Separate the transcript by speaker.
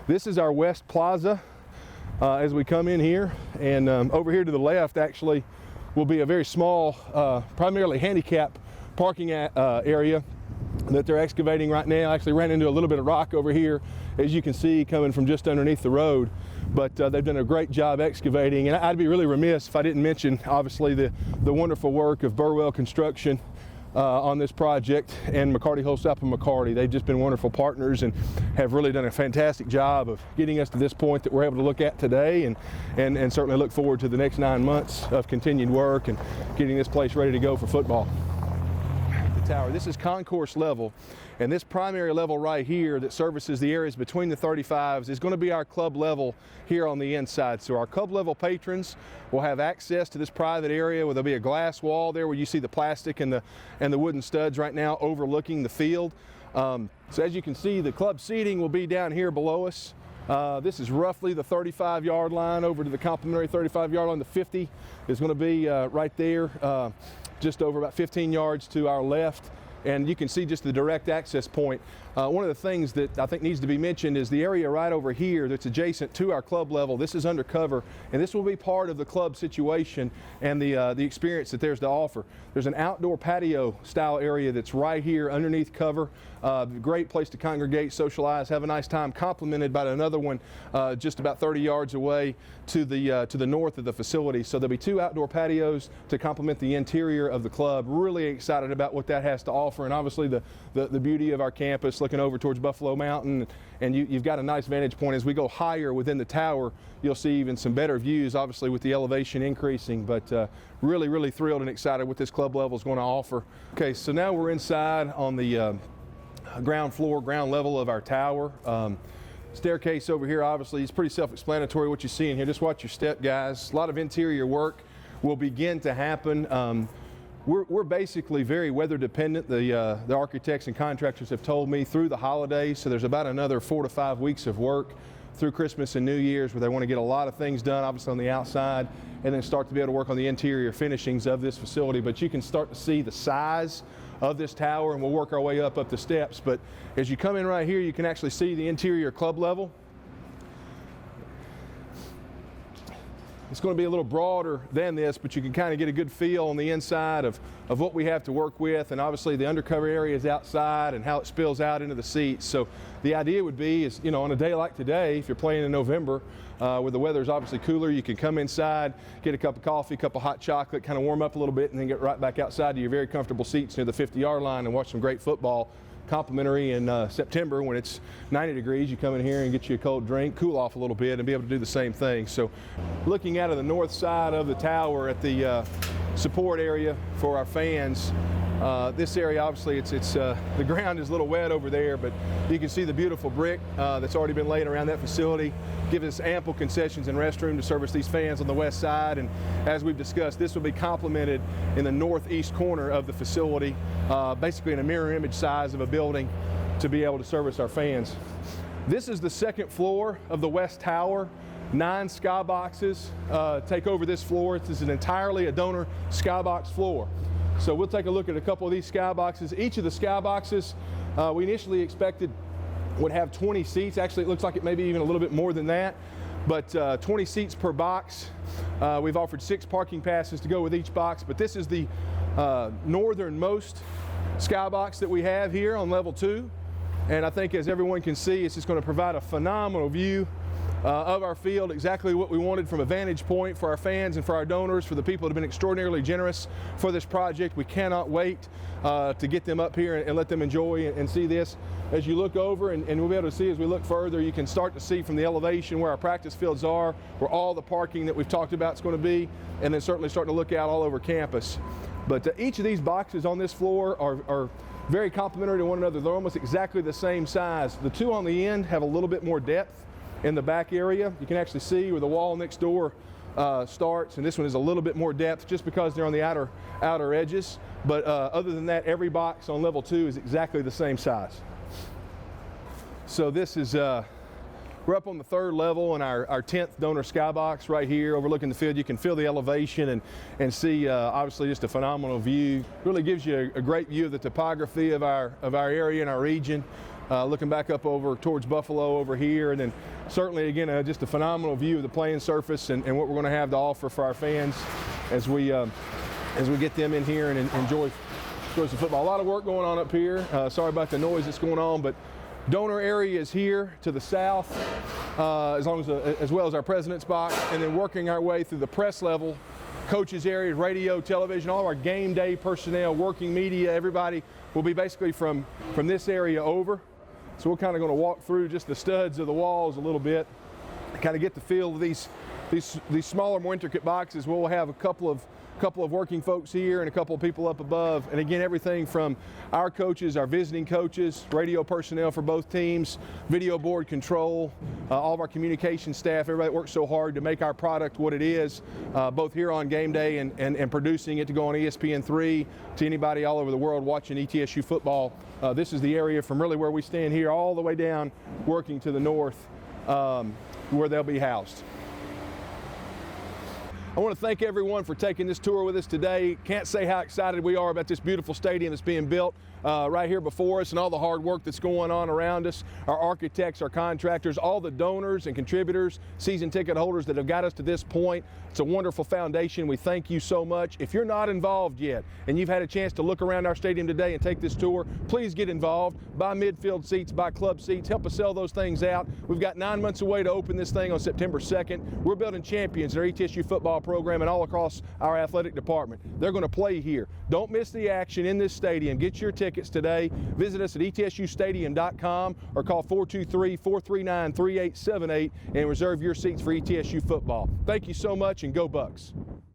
Speaker 1: This is our West Plaza as we come in here, and over here to the left actually will be a very small, primarily handicap parking area that they're excavating right now. I actually ran into a little bit of rock over here, as you can see, coming from just underneath the road. But they've done a great job excavating, and I'd be really remiss if I didn't mention, obviously, the wonderful work of Burwell Construction on this project, and McCarty Holsap and McCarty. They've just been wonderful partners and have really done a fantastic job of getting us to this point that we're able to look at today, and certainly look forward to the next 9 months of continued work and getting this place ready to go for football. Tower. This is concourse level, and this primary level right here that services the areas between the 35s is going to be our club level here on the inside. So our club level patrons will have access to this private area where there'll be a glass wall there where you see the plastic and the wooden studs right now overlooking the field. So as you can see, the club seating will be down here below us. This is roughly the 35-yard line over to the complimentary 35-yard line. The 50 is going to be right there, just over about 15 yards to our left, and you can see just the direct access point. One of the things that I think needs to be mentioned is the area right over here that's adjacent to our club level. This is undercover, and this will be part of the club situation and the experience that there's to offer. There's an outdoor patio style area that's right here underneath cover. Great place to congregate, socialize, have a nice time, complemented by another one just about 30 yards away to the north of the facility. So there'll be 2 outdoor patios to complement the interior of the club. Really excited about what that has to offer, and obviously the beauty of our campus looking over towards Buffalo Mountain, and you've got a nice vantage point. As we go higher within the tower, you'll see even some better views, obviously with the elevation increasing, but really thrilled and excited what this club level is going to offer. Okay, so now we're inside on the ground level of our tower. Staircase over here obviously is pretty self-explanatory what you see in here. Just watch your step, guys. A lot of interior work will begin to happen. We're basically very weather dependent. The architects and contractors have told me through the holidays, so there's about another 4 to 5 weeks of work through Christmas and New Year's where they want to get a lot of things done, obviously on the outside, and then start to be able to work on the interior finishings of this facility. But you can start to see the size of this tower, and we'll work our way up the steps. But as you come in right here, you can actually see the interior club level. It's going to be a little broader than this, but you can kind of get a good feel on the inside of what we have to work with, and obviously the undercover areas outside and how it spills out into the seats. So the idea would be is, on a day like today, if you're playing in November, where the weather is obviously cooler, you can come inside, get a cup of coffee, a cup of hot chocolate, kind of warm up a little bit, and then get right back outside to your very comfortable seats near the 50-yard line and watch some great football. Complimentary in September when it's 90 degrees, you come in here and get you a cold drink, cool off a little bit, and be able to do the same thing. So looking out of the north side of the tower at the support area for our fans, this area obviously the ground is a little wet over there, but you can see the beautiful brick that's already been laid around that facility. Gives us ample concessions and restroom to service these fans on the west side, and as we've discussed, this will be complemented in the northeast corner of the facility, basically in a mirror image size of a building to be able to service our fans. This is the second floor of the West Tower. 9 skyboxes take over this floor. This is entirely a donor skybox floor. So we'll take a look at a couple of these skyboxes. Each of the skyboxes we initially expected would have 20 seats. Actually, it looks like it may be even a little bit more than that, but 20 seats per box. We've offered 6 parking passes to go with each box, but this is the northernmost skybox that we have here on level 2. And I think, as everyone can see, it's just going to provide a phenomenal view of our field, exactly what we wanted from a vantage point for our fans and for our donors, for the people that have been extraordinarily generous for this project. We cannot wait to get them up here and let them enjoy and see this. As you look over, and we'll be able to see as we look further, you can start to see from the elevation where our practice fields are, where all the parking that we've talked about is going to be, and then certainly starting to look out all over campus. But each of these boxes on this floor are very complementary to one another. They're almost exactly the same size. The 2 on the end have a little bit more depth in the back area. You can actually see where the wall next door starts, and this one is a little bit more depth just because they're on the outer edges. But other than that, every box on level 2 is exactly the same size. So this is we're up on the 3rd level in our 10th donor skybox right here overlooking the field. You can feel the elevation and see obviously just a phenomenal view. Really gives you a great view of the topography of our area and our region. looking back up over towards Buffalo over here, and then certainly again just a phenomenal view of the playing surface and what we're going to have to offer for our fans as we get them in here and enjoy some football. A lot of work going on up here. Sorry about the noise that's going on, but donor area is here to the south, as well as our president's box, and then working our way through the press level, coaches area, radio, television, all of our game day personnel, working media, everybody will be basically from this area over. So we're kind of going to walk through just the studs of the walls a little bit, kind of get the feel of these smaller, more intricate boxes. We'll have a couple of working folks here and a couple of people up above, and again everything from our coaches, our visiting coaches, radio personnel for both teams, video board control, all of our communication staff, everybody that works so hard to make our product what it is, both here on game day and producing it to go on ESPN3 to anybody all over the world watching ETSU football. This is the area from really where we stand here all the way down working to the north, where they'll be housed. I want to thank everyone for taking this tour with us today. Can't say how excited we are about this beautiful stadium that's being built right here before us and all the hard work that's going on around us. Our architects, our contractors, all the donors and contributors, season ticket holders that have got us to this point. It's a wonderful foundation. We thank you so much. If you're not involved yet and you've had a chance to look around our stadium today and take this tour, please get involved. Buy midfield seats, buy club seats, help us sell those things out. We've got 9 months away to open this thing on September 2nd. We're building champions in our ETSU football program and all across our athletic department. They're going to play here. Don't miss the action in this stadium. Get your tickets today. Visit us at etsusstadium.com or call 423-439-3878 and reserve your seats for ETSU football. Thank you so much, and go Bucks.